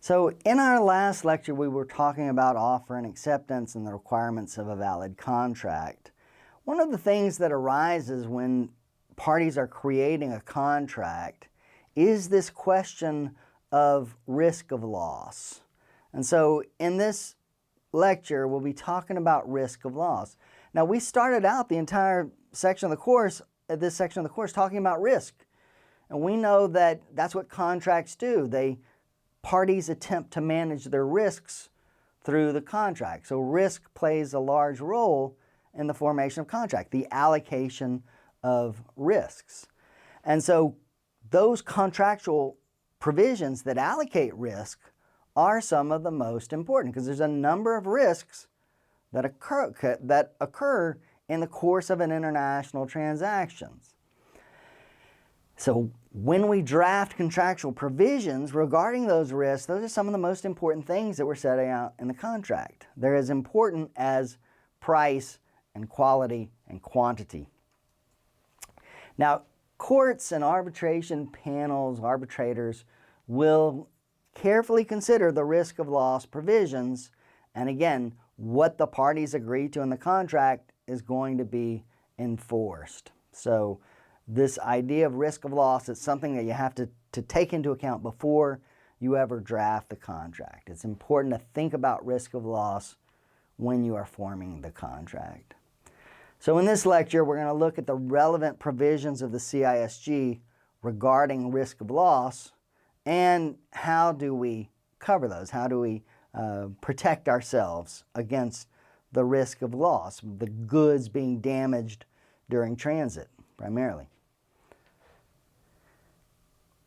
So in our last lecture, we were talking about offer and acceptance and the requirements of a valid contract. One of the things that arises when parties are creating a contract is this question of risk of loss. And so in this lecture, we'll be talking about risk of loss. Now, we started out the entire section of the course, talking about risk. And we know that that's what contracts do. Parties attempt to manage their risks through the contract. So risk plays a large role in the formation of contract, the allocation of risks. And so those contractual provisions that allocate risk are some of the most important because there's a number of risks that occur in the course of an international transactions. So when we draft contractual provisions regarding those risks, those are some of the most important things that we're setting out in the contract. They're as important as price and quality and quantity. Now, courts and arbitration panels, arbitrators, will carefully consider the risk of loss provisions, and again, what the parties agree to in the contract is going to be enforced. So this idea of risk of loss is something that you have to take into account before you ever draft the contract. It's important to think about risk of loss when you are forming the contract. So in this lecture, we're going to look at the relevant provisions of the CISG regarding risk of loss and how do we cover those? How do we protect ourselves against the risk of loss, the goods being damaged during transit primarily.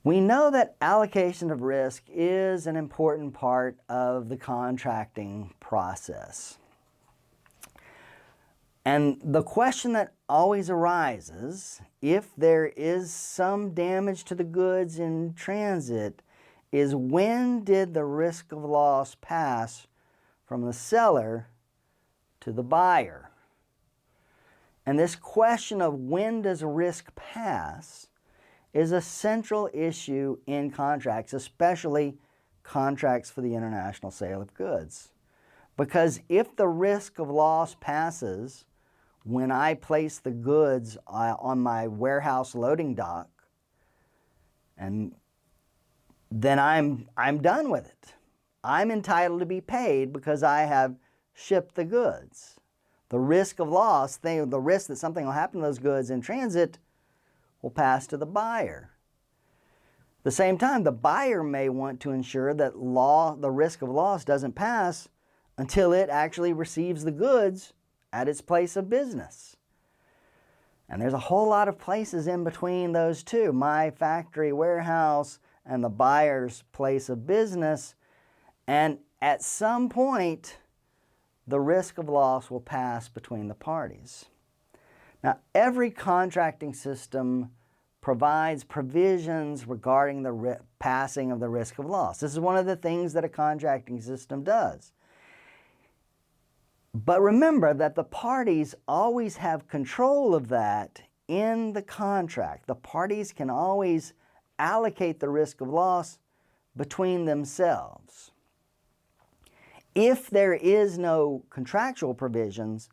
We know that allocation of risk is an important part of the contracting process. And the question that always arises, if there is some damage to the goods in transit, is when did the risk of loss pass from the seller to the buyer? And this question of when does risk pass is a central issue in contracts, especially contracts for the international sale of goods. Because if the risk of loss passes when I place the goods on my warehouse loading dock, and then I'm done with it. I'm entitled to be paid because I have shipped the goods. The risk of loss, the risk that something will happen to those goods in transit will pass to the buyer. At the same time, the buyer may want to ensure that the risk of loss doesn't pass until it actually receives the goods at its place of business. And there's a whole lot of places in between those two, my factory warehouse and the buyer's place of business. And at some point, the risk of loss will pass between the parties. Now, every contracting system provides provisions regarding the passing of the risk of loss. This is one of the things that a contracting system does. But remember that the parties always have control of that in the contract. The parties can always allocate the risk of loss between themselves. If there is no contractual provisions,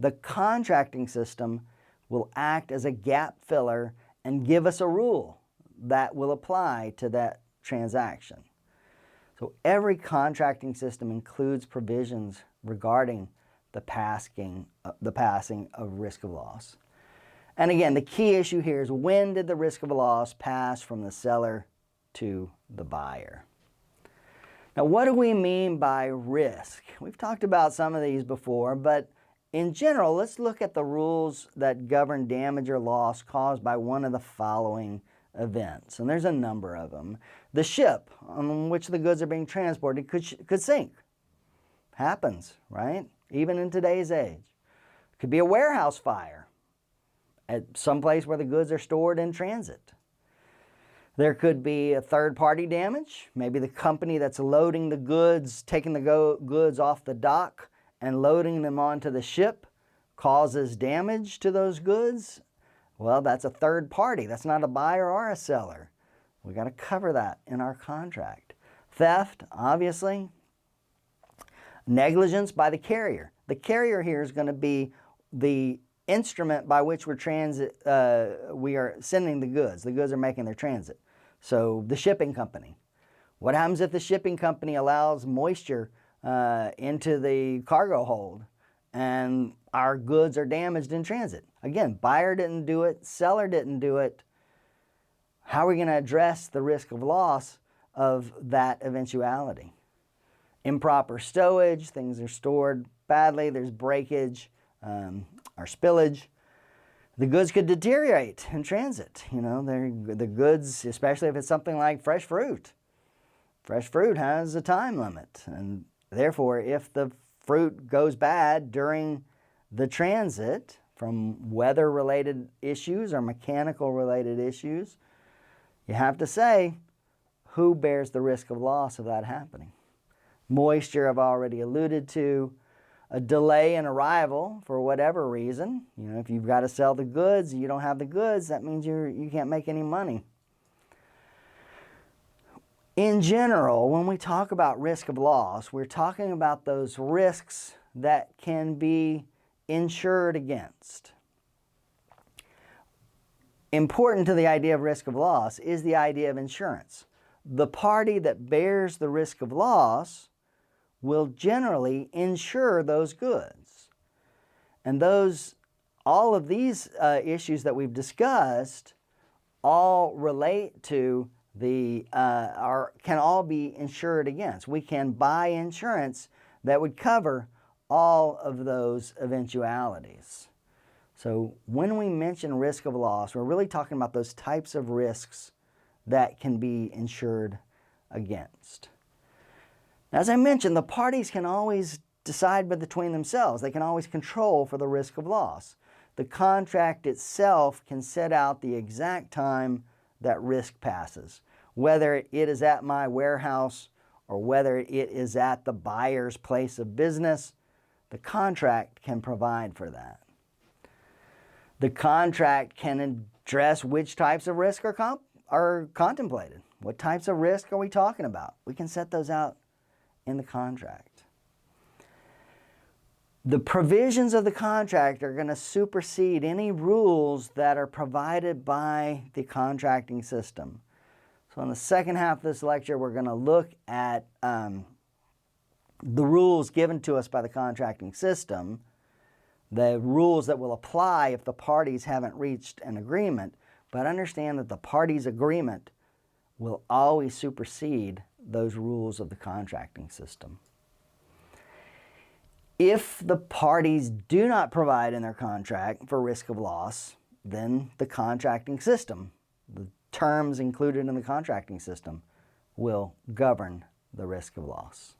the contracting system will act as a gap filler and give us a rule that will apply to that transaction. So every contracting system includes provisions regarding the passing of risk of loss. And again, the key issue here is when did the risk of loss pass from the seller to the buyer? Now, what do we mean by risk? We've talked about some of these before, but in general, let's look at the rules that govern damage or loss caused by one of the following events. And there's a number of them. The ship on which the goods are being transported could sink. Happens, right? Even in today's age. It could be a warehouse fire at some place where the goods are stored in transit. There could be a third-party damage. Maybe the company that's loading the goods, taking the goods off the dock and loading them onto the ship causes damage to those goods. Well, that's a third party. That's not a buyer or a seller. We got to cover that in our contract. Theft, obviously. Negligence by the carrier. The carrier here is going to be the instrument by which we are sending the goods. The goods are making their transit. So the shipping company. What happens if the shipping company allows moisture into the cargo hold and our goods are damaged in transit? Again, buyer didn't do it, seller didn't do it. How are we going to address the risk of loss of that eventuality? Improper stowage, things are stored badly, there's breakage or spillage. The goods could deteriorate in transit. You know, the goods, especially if it's something like fresh fruit. Fresh fruit has a time limit, and therefore if the fruit goes bad during the transit from weather-related issues or mechanical-related issues, you have to say, who bears the risk of loss of that happening? Moisture, I've already alluded to. A delay in arrival for whatever reason. You know, if you've got to sell the goods and you don't have the goods, that means you can't make any money. In general, when we talk about risk of loss, we're talking about those risks that can be insured against. Important to the idea of risk of loss is the idea of insurance. The party that bears the risk of loss will generally insure those goods. And all of these issues that we've discussed all relate to can all be insured against. We can buy insurance that would cover all of those eventualities. So when we mention risk of loss, we're really talking about those types of risks that can be insured against. As I mentioned, the parties can always decide between themselves. They can always control for the risk of loss. The contract itself can set out the exact time that risk passes, whether it is at my warehouse or whether it is at the buyer's place of business. The contract can provide for that. The contract can address which types of risk are contemplated. What types of risk are we talking about? We can set those out in the contract. The provisions of the contract are going to supersede any rules that are provided by the contracting system. So in the second half of this lecture, we're going to look at the rules given to us by the contracting system, the rules that will apply if the parties haven't reached an agreement, but understand that the parties' agreement will always supersede those rules of the contracting system. If the parties do not provide in their contract for risk of loss, then the contracting system, the terms included in the contracting system, will govern the risk of loss.